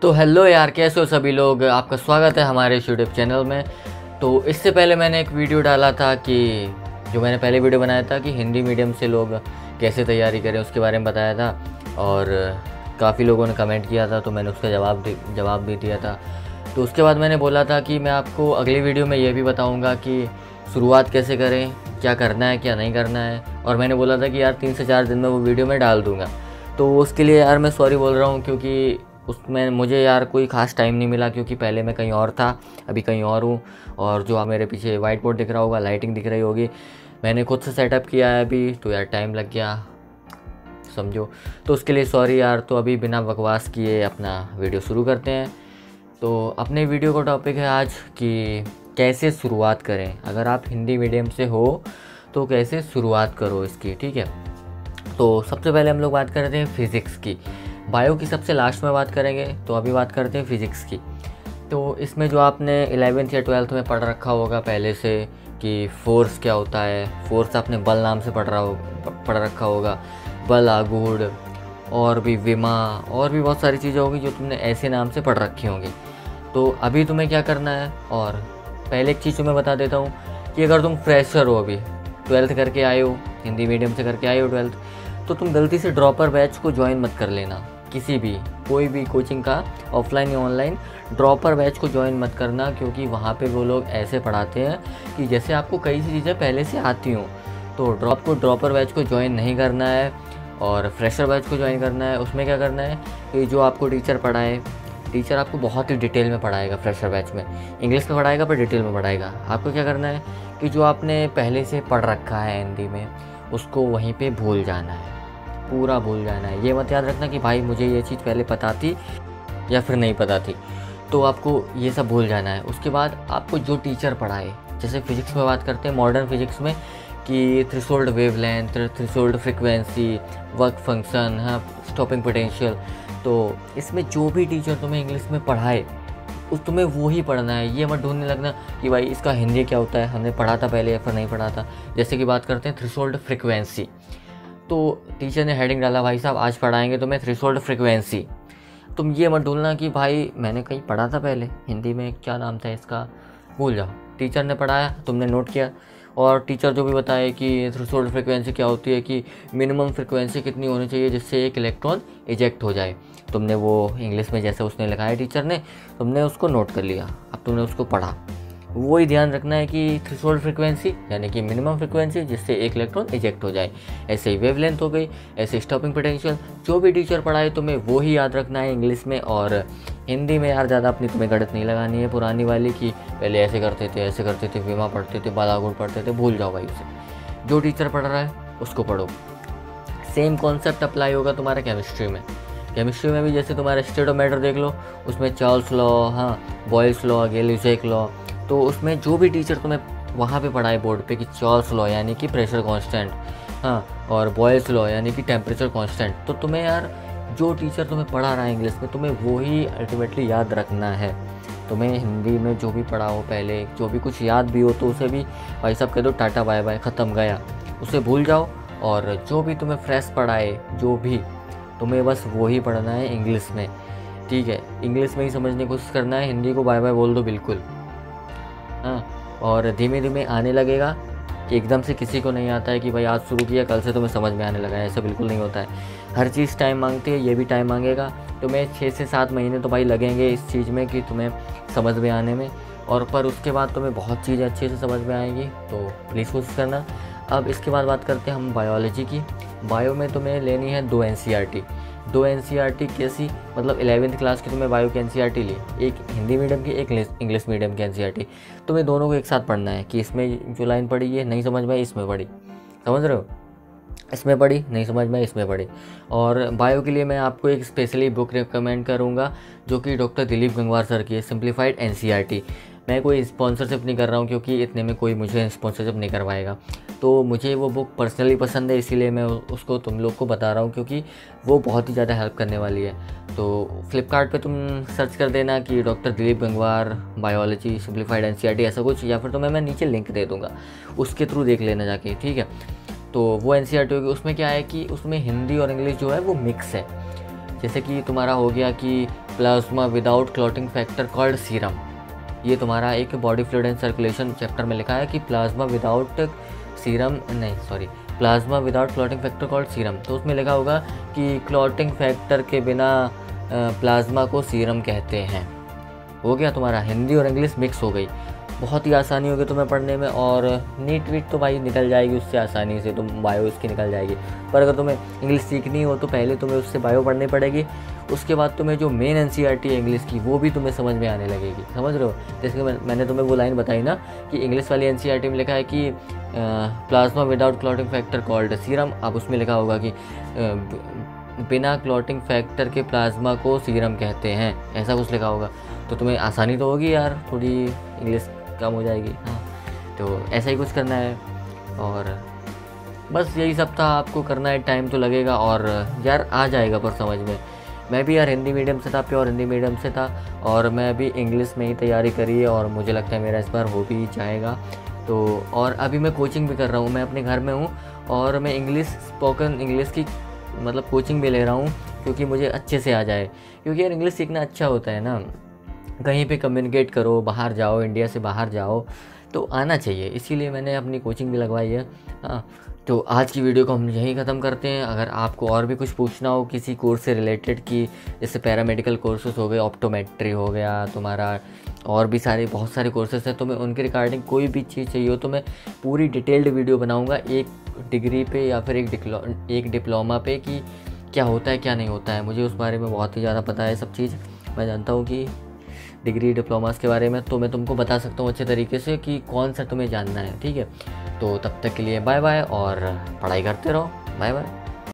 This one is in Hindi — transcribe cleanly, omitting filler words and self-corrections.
तो हेलो यार, कैसे हो सभी लोग। आपका स्वागत है हमारे यूट्यूब चैनल में। तो इससे पहले मैंने एक वीडियो डाला था कि जो मैंने पहले वीडियो बनाया था कि हिंदी मीडियम से लोग कैसे तैयारी करें, उसके बारे में बताया था और काफ़ी लोगों ने कमेंट किया था, तो मैंने उसका जवाब भी दिया था। तो उसके बाद मैंने बोला था कि मैं आपको अगली वीडियो में ये भी बताऊँगा कि शुरुआत कैसे करें, क्या करना है क्या नहीं करना है। और मैंने बोला था कि यार 3 से 4 दिन में वो वीडियो मैं डाल दूँगा। तो उसके लिए यार मैं सॉरी बोल रहा हूँ, क्योंकि उसमें मुझे यार कोई ख़ास टाइम नहीं मिला, क्योंकि पहले मैं कहीं और था, अभी कहीं और हूँ। और जो आप मेरे पीछे वाइट बोर्ड दिख रहा होगा, लाइटिंग दिख रही होगी, मैंने खुद से सेटअप किया है अभी, तो यार टाइम लग गया समझो। तो उसके लिए सॉरी यार। तो अभी बिना बकवास किए अपना वीडियो शुरू करते हैं। तो अपने वीडियो का टॉपिक है आज कि कैसे शुरुआत करें। अगर आप हिंदी मीडियम से हो तो कैसे शुरुआत करो इसकी, ठीक है। तो सबसे पहले हम लोग बात करते हैं फ़िज़िक्स की। बायो की सबसे लास्ट में बात करेंगे, तो अभी बात करते हैं फ़िज़िक्स की। तो इसमें जो आपने 11th या 12th में पढ़ रखा होगा पहले से कि फोर्स क्या होता है। फोर्स आपने बल नाम से पढ़ रखा होगा, बल, आघूर्ण और भी विमा और भी बहुत सारी चीज़ें होगी जो तुमने ऐसे नाम से पढ़ रखी होंगी। तो अभी तुम्हें क्या करना है, और पहले एक चीज़ तुम्हें बता देता हूँ कि अगर तुम फ्रेशर हो, अभी 12th करके आए हो, हिंदी मीडियम से करके आए हो 12th, तो तुम गलती से ड्रॉपर बैच को ज्वाइन मत कर लेना। किसी भी कोई भी कोचिंग का, ऑफलाइन या ऑनलाइन, ड्रॉपर बैच को ज्वाइन मत करना, क्योंकि वहाँ पे वो लोग ऐसे पढ़ाते हैं कि जैसे आपको कई सी चीज़ें पहले से आती हों। तो ड्रॉपर बैच को ज्वाइन नहीं करना है और फ्रेशर बैच को ज्वाइन करना है। उसमें क्या करना है कि जो आपको टीचर पढ़ाए, टीचर आपको बहुत ही डिटेल में पढ़ाएगा। फ्रेशर बैच में इंग्लिश में पढ़ाएगा पर डिटेल में पढ़ाएगा। आपको क्या करना है कि जो आपने पहले से पढ़ रखा है हिंदी में, उसको वहीं पे भूल जाना है, पूरा भूल जाना है। ये मत याद रखना कि भाई मुझे ये चीज़ पहले पता थी या फिर नहीं पता थी, तो आपको ये सब भूल जाना है। उसके बाद आपको जो टीचर पढ़ाए, जैसे फिज़िक्स में बात करते हैं, मॉडर्न फिज़िक्स में कि threshold wavelength, threshold frequency, work function, हाँ, स्टॉपिंग पोटेंशियल, तो इसमें जो भी टीचर तुम्हें इंग्लिश में पढ़ाए उस तुम्हें वो ही पढ़ना है। ये मत ढूंढने लगना कि भाई इसका हिंदी क्या होता है, हमने पढ़ा था पहले या फिर नहीं पढ़ा था। जैसे कि बात करते हैं थ्रेशोल्ड फ्रीक्वेंसी, तो टीचर ने हेडिंग डाला, भाई साहब आज पढ़ाएंगे तुम्हें थ्रेशोल्ड फ्रीक्वेंसी। तुम ये मत ढूंढना कि भाई मैंने कहीं पढ़ा था पहले हिंदी में, क्या नाम था इसका, भूल जाओ। टीचर ने पढ़ाया, तुमने नोट किया, और टीचर जो भी बताए कि थ्रेशोल्ड फ्रीक्वेंसी क्या होती है, कि मिनिमम फ्रीक्वेंसी कितनी होनी चाहिए जिससे एक इलेक्ट्रॉन इजेक्ट हो जाए, तुमने वो इंग्लिश में जैसे उसने लिखा है टीचर ने, तुमने उसको नोट कर लिया, अब तुमने उसको पढ़ा। वही ध्यान रखना है कि थ्रेशोल्ड फ्रीक्वेंसी यानी कि मिनिमम फ्रीक्वेंसी जिससे एक इलेक्ट्रॉन इजेक्ट हो जाए। ऐसे ही वेवलेंथ हो गई, ऐसे स्टॉपिंग पोटेंशियल, जो भी टीचर पढ़ाए तुम्हें वो ही याद रखना है इंग्लिश में। और हिंदी में यार ज़्यादा अपनी तुम्हें गणित नहीं लगानी है पुरानी वाली कि पहले ऐसे करते थे, विमा पढ़ते थे, बालागुड़ पढ़ते थे, भूल जाओ भाई उसे। जो टीचर पढ़ रहा है उसको पढ़ो। सेम कॉन्सेप्ट अप्लाई होगा तुम्हारे केमिस्ट्री में। केमिस्ट्री में भी जैसे तुम्हारा स्टेट ऑफ मैटर देख लो, उसमें चार्ल्स लॉ, हाँ, बॉयल्स लॉ, गैली-लीजेक लॉ, तो उसमें जो भी टीचर तुम्हें वहाँ पे पढ़ाए बोर्ड पे कि चार्ल्स लॉ यानी कि प्रेशर कांस्टेंट, हाँ, और बॉयल्स लॉ यानी कि टेम्परेचर कांस्टेंट, तो तुम्हें यार जो टीचर तुम्हें पढ़ा रहा है इंग्लिश में, तुम्हें वो ही अल्टीमेटली याद रखना है। तुम्हें हिंदी में जो भी पढ़ा हो पहले, जो भी कुछ याद भी हो, तो उसे भी भाई साहब कह दो टाटा बाय बाय, ख़त्म गया, उसे भूल जाओ। और जो भी तुम्हें फ्रेश पढ़ाए, जो भी तुम्हें बस वो ही पढ़ना है इंग्लिश में, ठीक है। इंग्लिश में ही समझने की कोशिश करना है, हिंदी को बाय बाय बोल दो बिल्कुल, हाँ। और धीमे धीमे आने लगेगा, कि एकदम से किसी को नहीं आता है कि भाई आज शुरू किया कल से तुम्हें समझ में आने लगा है, ऐसा बिल्कुल नहीं होता है। हर चीज़ टाइम मांगती है, ये भी टाइम मांगेगा। तुम्हें 6 से 7 महीने तो भाई लगेंगे इस चीज़ में कि तुम्हें समझ में आने में, और पर उसके बाद तुम्हें बहुत चीज़ें अच्छे से समझ में आएंगी, तो प्लीज़ कोशिश करना। अब इसके बाद बात करते हैं हम बायोलॉजी की। बायो में तुम्हें लेनी है 2 NCERT। 2 NCERT कैसी, मतलब 11th क्लास की तुम्हें बायो की NCERT ली, एक हिंदी मीडियम की, एक इंग्लिश मीडियम की NCERT। तुम्हें दोनों को एक साथ पढ़ना है कि इसमें जो लाइन पढ़ी ये नहीं समझ में आई, इसमें पढ़ी, समझ रहे हो, इसमें पढ़ी, नहीं समझ में, इसमें पढ़ी। और बायो के लिए मैं आपको एक स्पेशली बुक रिकमेंड करूँगा जो कि डॉक्टर दिलीप गंगवार सर की है, सिंप्लीफाइड NCERT। मैं कोई स्पॉन्सरशिप नहीं कर रहा हूँ, क्योंकि इतने में कोई मुझे स्पॉन्सरशिप नहीं करवाएगा। तो मुझे वो बुक पर्सनली पसंद है, इसीलिए मैं उसको तुम लोग को बता रहा हूँ, क्योंकि वो बहुत ही ज़्यादा हेल्प करने वाली है। तो फ्लिपकार्ट पे तुम सर्च कर देना कि doctor Dilip Gangwar biology simplified NCERT ऐसा कुछ, या फिर तुम्हें मैं नीचे लिंक दे दूँगा, उसके थ्रू देख लेना जाके, ठीक है। तो वो NCERT होगी, उसमें क्या है कि उसमें हिंदी और इंग्लिश जो है वो मिक्स है। जैसे कि तुम्हारा हो गया कि plasma without clotting factor called serum. ये तुम्हारा एक body fluid and circulation chapter में लिखा है कि plasma without clotting factor called serum. तो उसमें लिखा होगा कि क्लॉटिंग फैक्टर के बिना प्लाज्मा को सीरम कहते हैं। हो गया तुम्हारा, हिंदी और इंग्लिश मिक्स हो गई। बहुत ही आसानी होगी तुम्हें पढ़ने में, और नीट वीट तो भाई निकल जाएगी उससे आसानी से, तुम बायो इसकी निकल जाएगी। पर अगर तुम्हें इंग्लिश सीखनी हो तो पहले तुम्हें उससे बायो पढ़नी पड़ेगी, उसके बाद तुम्हें जो मेन एनसीईआरटी है इंग्लिश की वो भी तुम्हें समझ में आने लगेगी। समझ रहे हो? जैसे मैंने तुम्हें वो लाइन बताई ना कि इंग्लिश वाली एनसीईआरटी में लिखा है कि plasma without clotting factor called serum. अब उसमें लिखा होगा कि बिना क्लॉटिंग फैक्टर के प्लाज्मा को सीरम कहते हैं, ऐसा कुछ लिखा होगा। तो तुम्हें आसानी तो होगी यार, थोड़ी इंग्लिश कम हो जाएगी। हाँ, तो ऐसा ही कुछ करना है, और बस यही सब था। आपको करना है, टाइम तो लगेगा, और यार आ जाएगा पर समझ में। मैं भी यार हिंदी मीडियम से था, प्योर हिंदी मीडियम से था, और मैं अभी इंग्लिश में ही तैयारी करी है, और मुझे लगता है मेरा इस बार हो भी जाएगा। तो और अभी मैं कोचिंग भी कर रहा हूँ, मैं अपने घर में हूँ, और मैं इंग्लिश स्पोकन इंग्लिश की मतलब कोचिंग भी ले रहा हूँ, क्योंकि मुझे अच्छे से आ जाए। क्योंकि यार इंग्लिश सीखना अच्छा होता है ना, कहीं पे कम्युनिकेट करो, बाहर जाओ, इंडिया से बाहर जाओ तो आना चाहिए, इसीलिए मैंने अपनी कोचिंग भी लगवाई है। हाँ, तो आज की वीडियो को हम यहीं ख़त्म करते हैं। अगर आपको और भी कुछ पूछना हो किसी कोर्स से रिलेटेड, की जैसे पैरामेडिकल कोर्सेज हो गए, ऑप्टोमेट्री हो गया तुम्हारा, और भी बहुत सारे कोर्सेज हैं, तो मैं उनके रिगार्डिंग कोई भी चीज़ चाहिए हो तो मैं पूरी डिटेल्ड वीडियो बनाऊँगा, एक डिग्री पे या फिर एक डिप्लोमा पे, कि क्या होता है क्या नहीं होता है। मुझे उस बारे में बहुत ही ज़्यादा पता है सब चीज़, मैं जानता हूँ कि डिग्री डिप्लोमास के बारे में, तो मैं तुमको बता सकता हूँ अच्छे तरीके से कि कौन सा तुम्हें जानना है। ठीक है, तो तब तक के लिए बाय बाय, और पढ़ाई करते रहो। Bye bye.